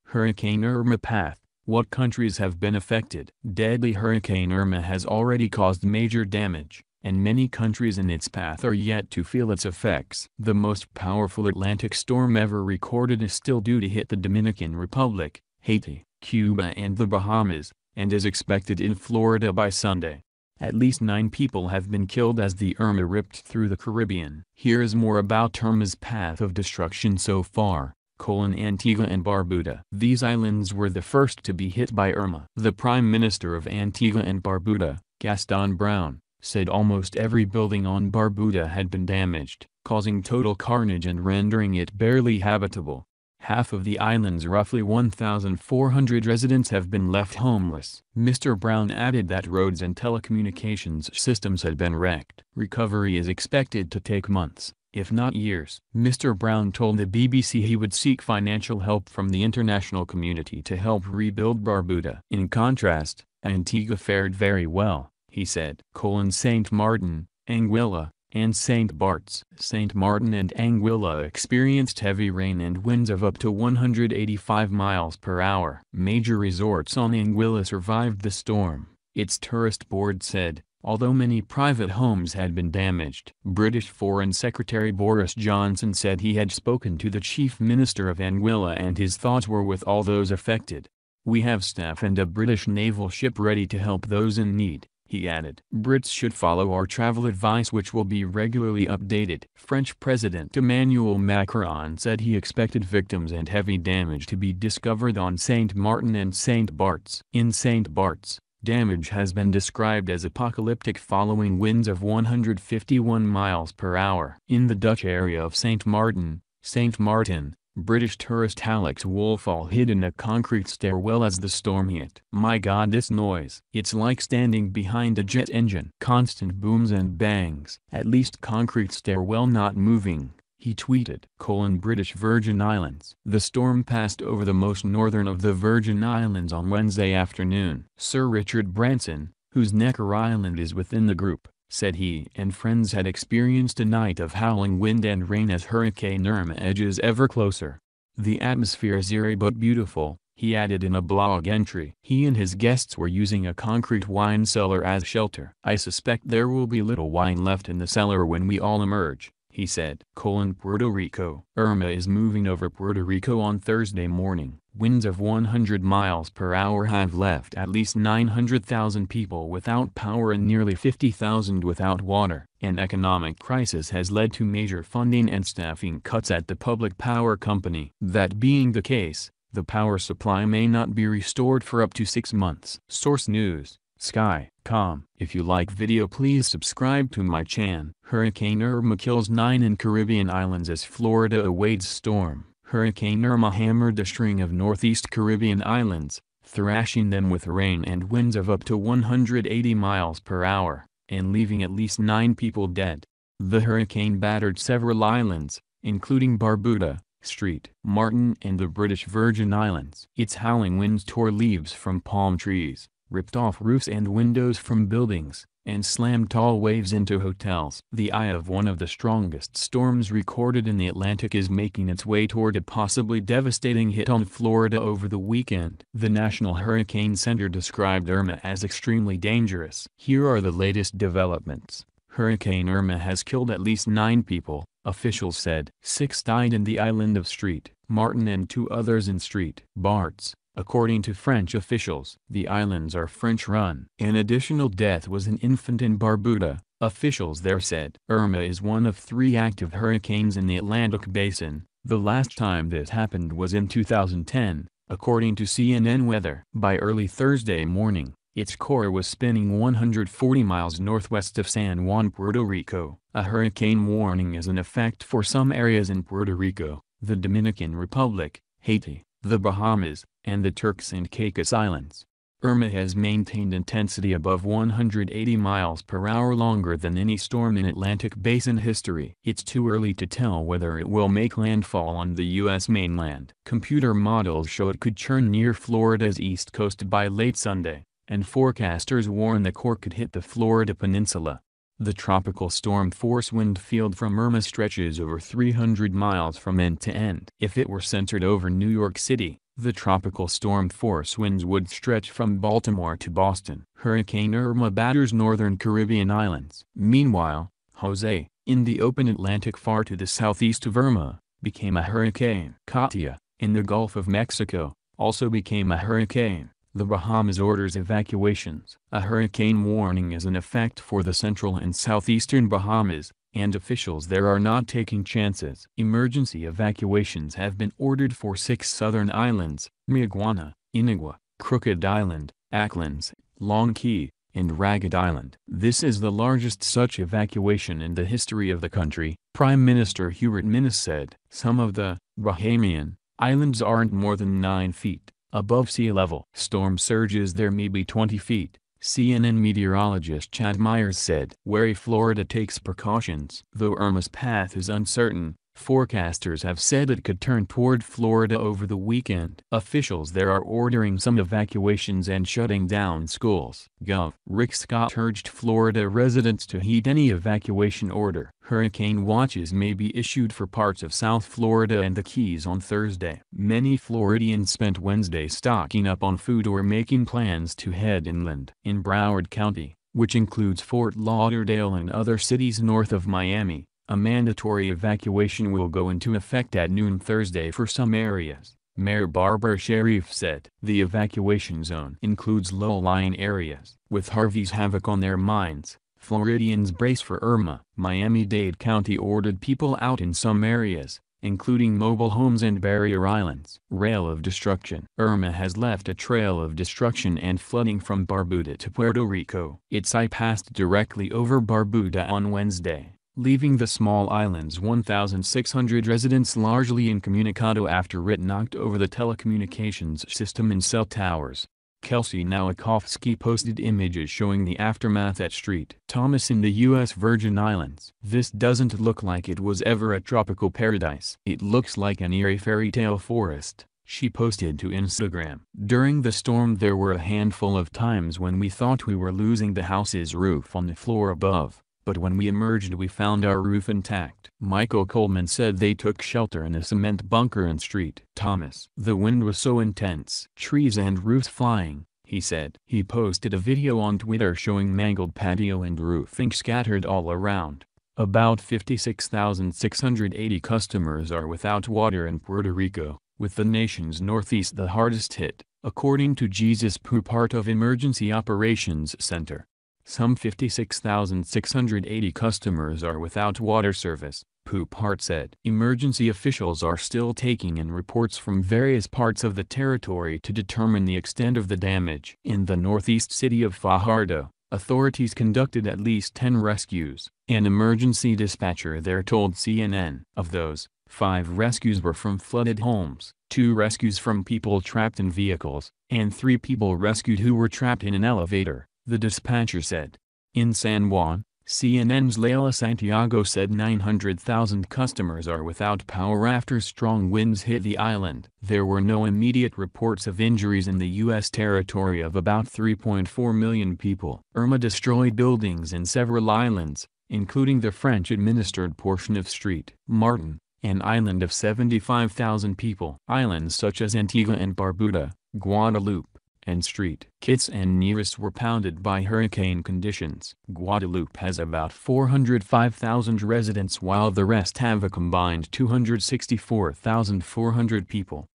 Hurricane Irma path. What countries have been affected? Deadly Hurricane Irma has already caused major damage, and many countries in its path are yet to feel its effects. The most powerful Atlantic storm ever recorded is still due to hit the Dominican Republic, Haiti, Cuba and the Bahamas, and is expected in Florida by Sunday. At least 9 people have been killed as the Irma ripped through the Caribbean. Here's more about Irma's path of destruction so far. Antigua and Barbuda. These islands were the first to be hit by Irma. The Prime Minister of Antigua and Barbuda, Gaston Browne, said almost every building on Barbuda had been damaged, causing total carnage and rendering it barely habitable. Half of the island's roughly 1,400 residents have been left homeless. Mr. Browne added that roads and telecommunications systems had been wrecked. Recovery is expected to take months, if not years. Mr. Browne told the BBC he would seek financial help from the international community to help rebuild Barbuda. In contrast, Antigua fared very well, he said. St. Martin, Anguilla, and St. Bart's. St. Martin and Anguilla experienced heavy rain and winds of up to 185 miles per hour. Major resorts on Anguilla survived the storm, its tourist board said, although many private homes had been damaged. British Foreign Secretary Boris Johnson said he had spoken to the Chief Minister of Anguilla and his thoughts were with all those affected. We have staff and a British naval ship ready to help those in need, he added. Brits should follow our travel advice which will be regularly updated. French President Emmanuel Macron said he expected victims and heavy damage to be discovered on St. Martin and St. Bart's. In St. Bart's, damage has been described as apocalyptic following winds of 151 miles per hour. In the Dutch area of St. Martin, British tourist Alex Wolfall hid in a concrete stairwell as the storm hit. My God, this noise. It's like standing behind a jet engine. Constant booms and bangs. At least concrete stairwell not moving, he tweeted. British Virgin Islands. The storm passed over the most northern of the Virgin Islands on Wednesday afternoon. Sir Richard Branson, whose Necker Island is within the group, said he and friends had experienced a night of howling wind and rain as Hurricane Irma edges ever closer. The atmosphere is eerie but beautiful, he added in a blog entry. He and his guests were using a concrete wine cellar as shelter. I suspect there will be little wine left in the cellar when we all emerge, he said. Puerto Rico. Irma is moving over Puerto Rico on Thursday morning. Winds of 100 miles per hour have left at least 900,000 people without power and nearly 50,000 without water. An economic crisis has led to major funding and staffing cuts at the public power company. That being the case, the power supply may not be restored for up to 6 months. Source News, Sky.com. If you like video, please subscribe to my channel. Hurricane Irma kills 9 in Caribbean islands as Florida awaits storm. Hurricane Irma hammered a string of northeast Caribbean islands, thrashing them with rain and winds of up to 180 miles per hour, and leaving at least 9 people dead. The hurricane battered several islands, including Barbuda, St. Martin and the British Virgin Islands. Its howling winds tore leaves from palm trees, ripped off roofs and windows from buildings, and slammed tall waves into hotels. The eye of one of the strongest storms recorded in the Atlantic is making its way toward a possibly devastating hit on Florida over the weekend. The National Hurricane Center described Irma as extremely dangerous. Here are the latest developments. Hurricane Irma has killed at least 9 people, officials said. 6 died in the island of St. Martin and 2 others in St. Bart's, according to French officials. The islands are French-run. An additional death was an infant in Barbuda, officials there said. Irma is one of 3 active hurricanes in the Atlantic basin. The last time this happened was in 2010, according to CNN Weather. By early Thursday morning, its core was spinning 140 miles northwest of San Juan, Puerto Rico. A hurricane warning is in effect for some areas in Puerto Rico, the Dominican Republic, Haiti, the Bahamas, and the Turks and Caicos Islands. Irma has maintained intensity above 180 miles per hour longer than any storm in Atlantic Basin history. It's too early to tell whether it will make landfall on the U.S. mainland. Computer models show it could churn near Florida's east coast by late Sunday, and forecasters warn the core could hit the Florida peninsula. The tropical storm force wind field from Irma stretches over 300 miles from end to end. If it were centered over New York City, The tropical storm force winds would stretch from Baltimore to Boston. Hurricane Irma batters northern Caribbean islands. Meanwhile, Jose, in the open Atlantic far to the southeast of Irma, became a hurricane. Katia, in the Gulf of Mexico, also became a hurricane. The Bahamas orders evacuations. A hurricane warning is in effect for the central and southeastern Bahamas, and officials there are not taking chances. Emergency evacuations have been ordered for 6 southern islands: Mayaguana, Inagua, Crooked Island, Acklins, Long Key, and Ragged Island. This is the largest such evacuation in the history of the country, Prime Minister Hubert Minnis said. Some of the Bahamian islands aren't more than 9 feet above sea level. Storm surges there may be 20 feet, CNN meteorologist Chad Myers said. Wary Florida takes precautions. Though Irma's path is uncertain, forecasters have said it could turn toward Florida over the weekend. Officials there are ordering some evacuations and shutting down schools. Gov. Rick Scott urged Florida residents to heed any evacuation order. Hurricane watches may be issued for parts of South Florida and the Keys on Thursday. Many Floridians spent Wednesday stocking up on food or making plans to head inland. In Broward County, which includes Fort Lauderdale and other cities north of Miami, a mandatory evacuation will go into effect at noon Thursday for some areas, Mayor Barbara Sharif said. The evacuation zone includes low-lying areas. With Harvey's havoc on their minds, Floridians brace for Irma. Miami-Dade County ordered people out in some areas, including mobile homes and barrier islands. Rail of destruction. Irma has left a trail of destruction and flooding from Barbuda to Puerto Rico. Its eye passed directly over Barbuda on Wednesday, leaving the small island's 1,600 residents largely incommunicado after it knocked over the telecommunications system and cell towers. Kelsey Nowakowski posted images showing the aftermath at St. Thomas in the U.S. Virgin Islands. This doesn't look like it was ever a tropical paradise. It looks like an eerie fairy tale forest, she posted to Instagram. During the storm there were a handful of times when we thought we were losing the house's roof on the floor above, but when we emerged we found our roof intact. Michael Coleman said they took shelter in a cement bunker in St. Thomas. The wind was so intense. Trees and roofs flying, he said. He posted a video on Twitter showing mangled patio and roofing scattered all around. About 56,680 customers are without water in Puerto Rico, with the nation's northeast the hardest hit, according to Jesus Pu, part of Emergency Operations Center. Some 56,680 customers are without water service, Poupart said. Emergency officials are still taking in reports from various parts of the territory to determine the extent of the damage. In the northeast city of Fajardo, authorities conducted at least 10 rescues, an emergency dispatcher there told CNN. Of those, 5 rescues were from flooded homes, 2 rescues from people trapped in vehicles, and 3 people rescued who were trapped in an elevator, the dispatcher said. In San Juan, CNN's Leila Santiago said 900,000 customers are without power after strong winds hit the island. There were no immediate reports of injuries in the U.S. territory of about 3.4 million people. Irma destroyed buildings in several islands, including the French-administered portion of St. Martin, an island of 75,000 people. Islands such as Antigua and Barbuda, Guadeloupe, and St. Kitts and Nevis were pounded by hurricane conditions. Guadeloupe has about 405,000 residents while the rest have a combined 264,400 people.